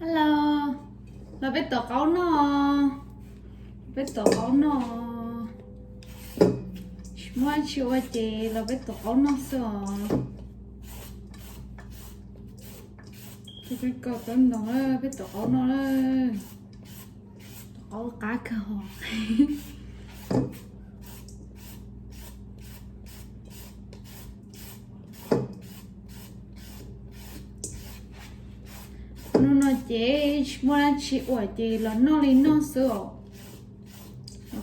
Hello, là biết tổ cấu nó, biết tổ cấu nó, mua chiều chị là biết tổ cấu nó sợ, thì biết có tên đó là biết tổ cấu nó là tổ cấu cá cơ hồ, nó chị mua chị của chị là nó đi nó sợ,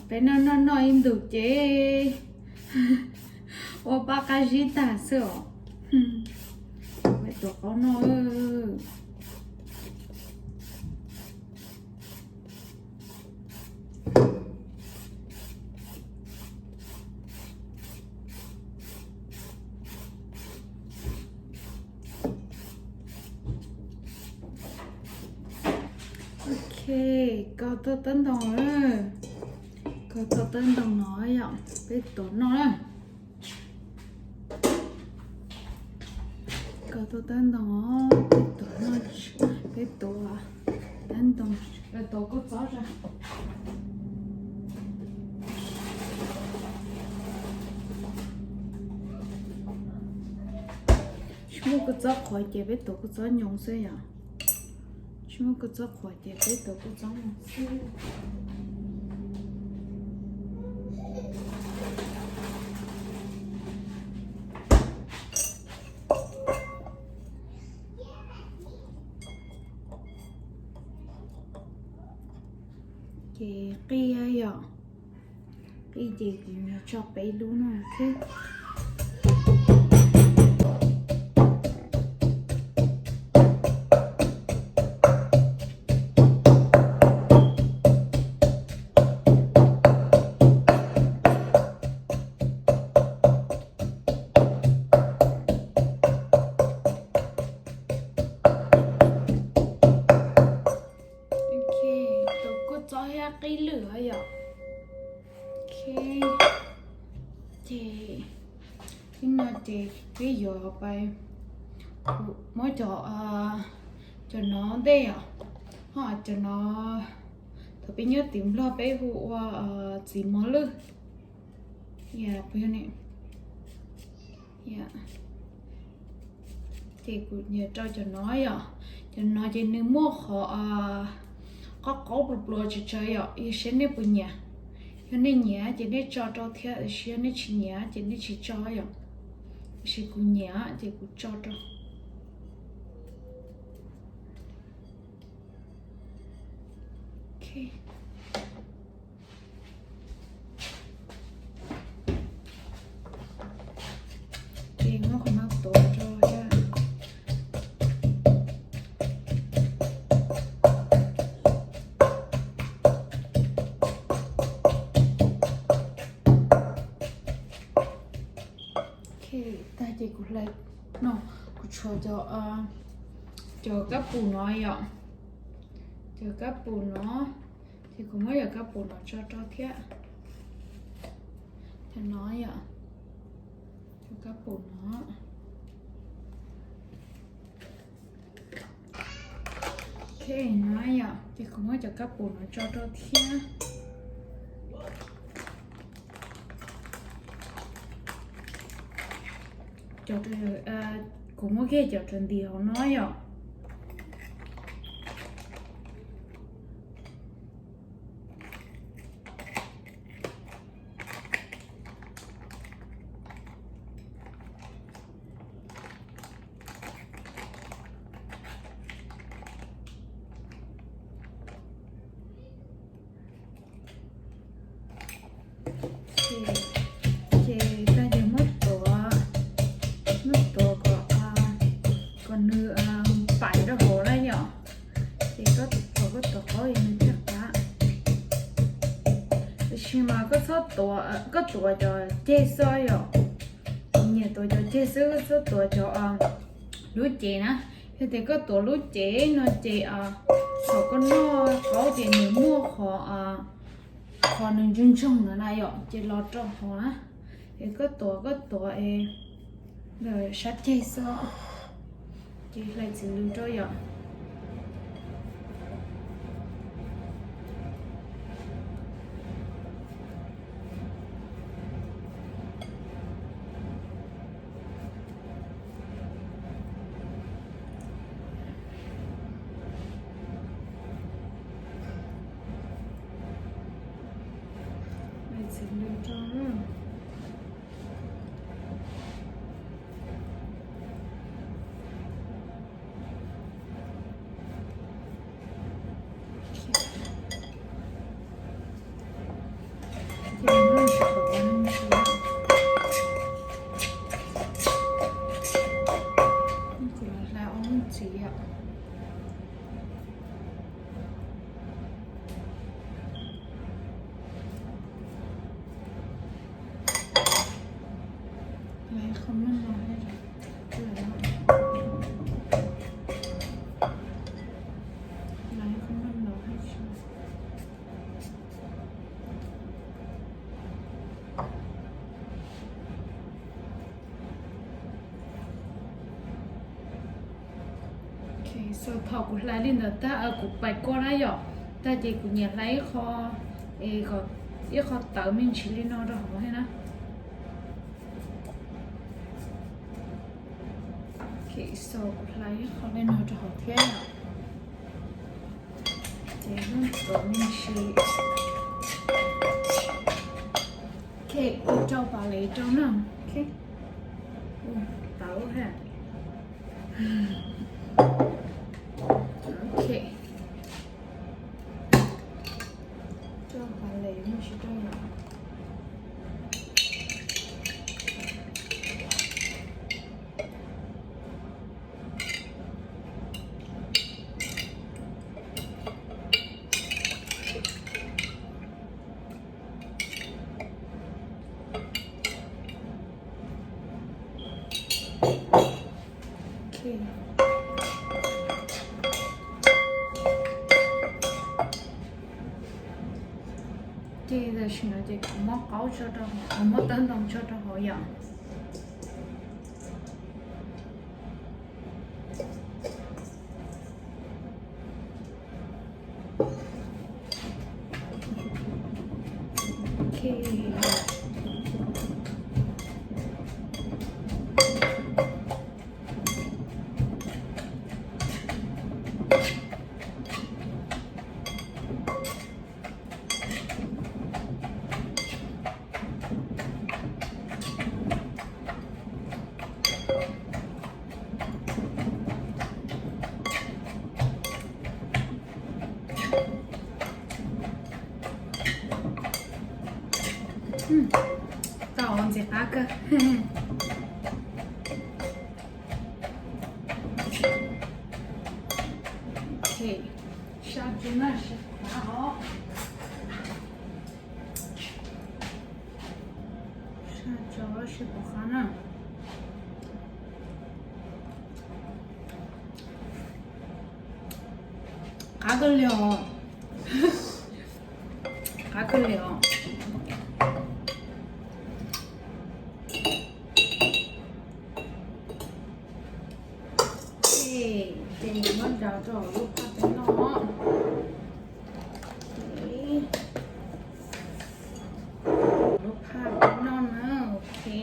cái nó im được chị. Opa cajita sợ, biết tổ cấu nó. Ok, có tôi tên đồng rồi. Có tôi tên đồng nói ạ. Biết tổ nó đó. Có tôi tên đồng biết tổ nó. Biết tổ à. Tên đồng. Biết tổ có rõ ra. Chúng có rõ khỏi chế biết tổ có rõ nhông xe à. Chúng có rõ khỏi chế biết tổ có rõ nhông xe. Cái kia ạ. Cái gì cũng cho bé luôn rồi. Ok. Cái lửa vậy. Ok. Thì cái nào thì cái giờ bài mới cho nó đây à, họ cho nó thôi bây giờ tìm lo bé vụ gì món lư, yeah bây giờ này, yeah thì cũng nhớ cho nó à, cho nó chỉ nếu mua họ có qaub lo cho chơi à, ý sẽ nên bự nhá, cho nên nhá chỉ nên cho theo sẽ nên chỉ nhá chỉ nên chỉ cho à, sẽ cũng nhá thì cũng cho. Okay. Thì nó còn nó tổ cho ra. Okay, ta chỉ cũng lại nó cũng cho các bù nó ạ. Cho các bù nó thì cũng mới ở các bù nó cho thế. Thì nói ạ. Cho các bù nó. Ok, nói ạ. Thì cũng mới cho các bù nó cho thế. Cho cũng mới ghê cho trần điều nói ạ. Ta giờ mất còn nửa phải đó hồ đây nhở, thì có tổ gì mình chắc cả, khi mà có số tổ cho chơi soi rồi, nhiều tổ cho chơi số tổ cho lúa chè nè, thì có tổ lúa chè nó chè họ có chè nhiều mua họ nên dùng chung nữa này rồi chè lót trong họ á, thì có tổ rồi sát chơi soi. Chị lại xử lý cho vậy. lái không ăn nấu hay sao ok so thọ của lái lên là ta ở của bài cô lái rồi ta chỉ của nhà lái kho có ít kho tớ mình chỉ lên nó rồi hả hay nè ok so của lái kho lên nó rồi hả thế nào để nó tớ mình chỉ ok cô cho vào lấy trong nào ok tớ ha ok cho vào lấy mình chỉ cho nó chị giờ xin nói chị không mất cáu cho đâu không mất tấn công cho đâu họ dọn tao ăn gì khác cơ ok sao chúng nó sẽ khó sao cho nó sẽ khó nè cá cơ liệu cá cơ liệu thì mình đào cho lúc phát đến nó lúc phát đến nó nữa ok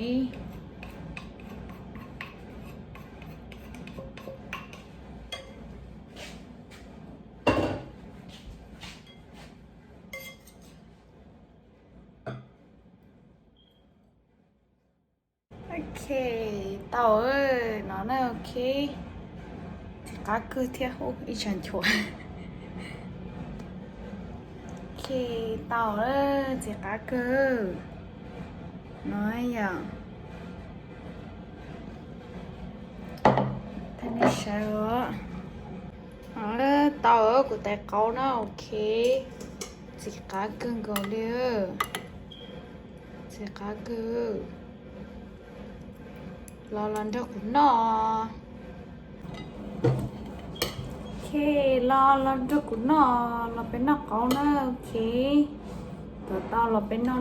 ok tao ơi nó này ok cá cơ theo ô ý chẳng chua ok tao ơi chỉ cá cơ nói à thế này sao tao ơi của tay câu nó ok chỉ cá cơ gọi đi chỉ cá cơ lo lần cho của nó ok lo lần cho của nó là bên nó có nó ok tao tao là bên nó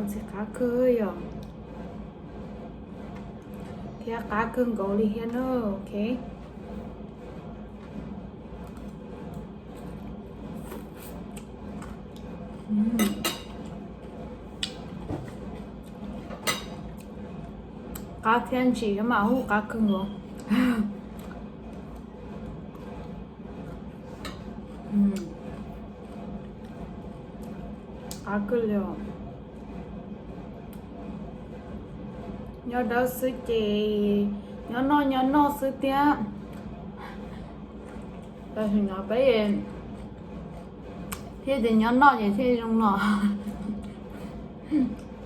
sẽ cá cười à thì cá cưng gấu đi hết nữa ok cá thiên chỉ mà hú cá cưng rồi cá cưng rồi nhớ đâu sư chị nhớ nó sư tiếc tại vì nó bé thế thì nhớ nó vậy thế trong nó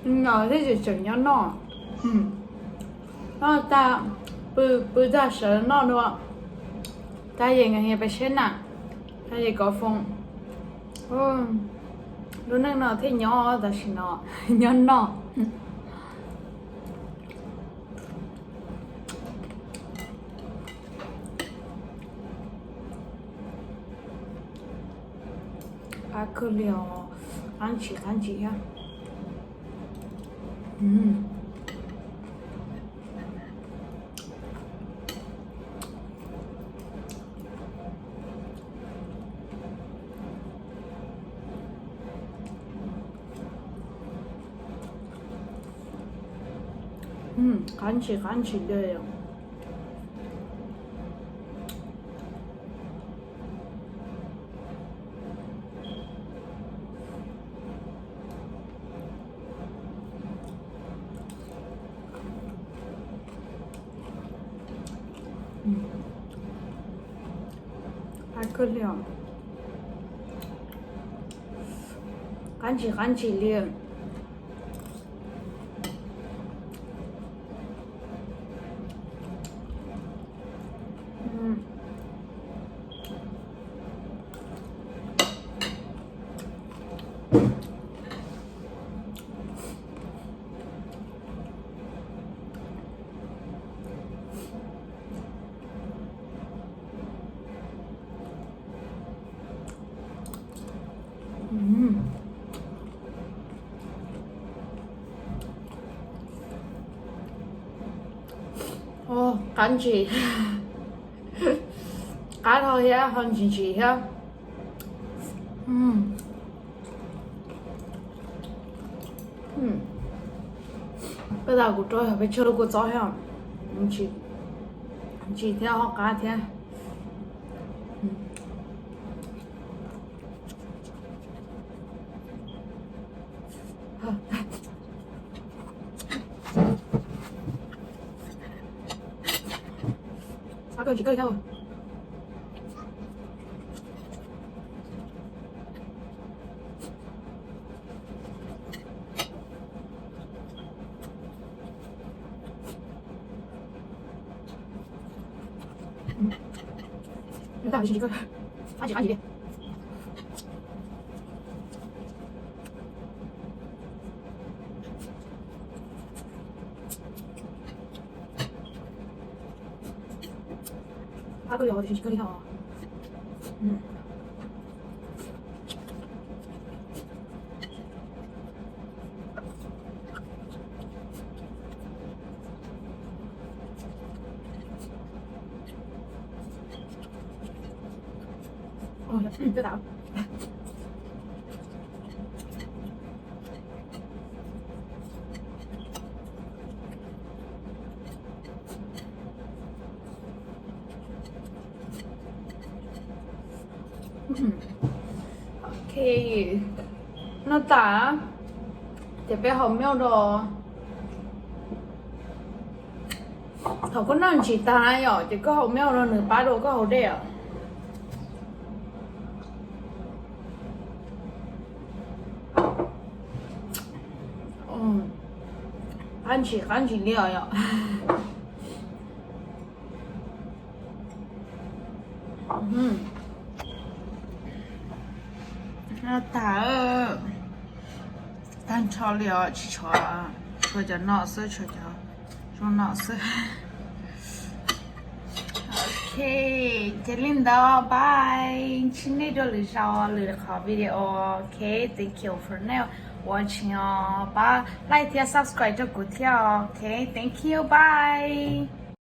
nhỏ thế thì chỉ nhớ nó nó ta bự ra sợ nó đúng không ta vậy ngày bé chết nè ta vậy có phong lúc nào thấy nhỏ ta chỉ nó nhớ nó 还可以哦，看起呀。看起的哟。还可以哦，看起的。哦，感觉，嘎头呀，很进去呀。不然我找下被吃了个早上，几天好干天。几个跳。你看几个，看几的。8个月我就去可以跳啊。哦，再打。OK， nó tả thì bé học mèo đồ học có năng chỉ ta nhỏ chỉ có học mèo đồ nửa ba đồ có học đẹp ăn chỉ liệu nhỏ nó tả tan cho liệu chỉ cho nó sơ cho nó sơ OK 这领导 bye 今天就录上录的好 video OK thank you for now watching 把 like 和 subscribe 就过条 OK thank you bye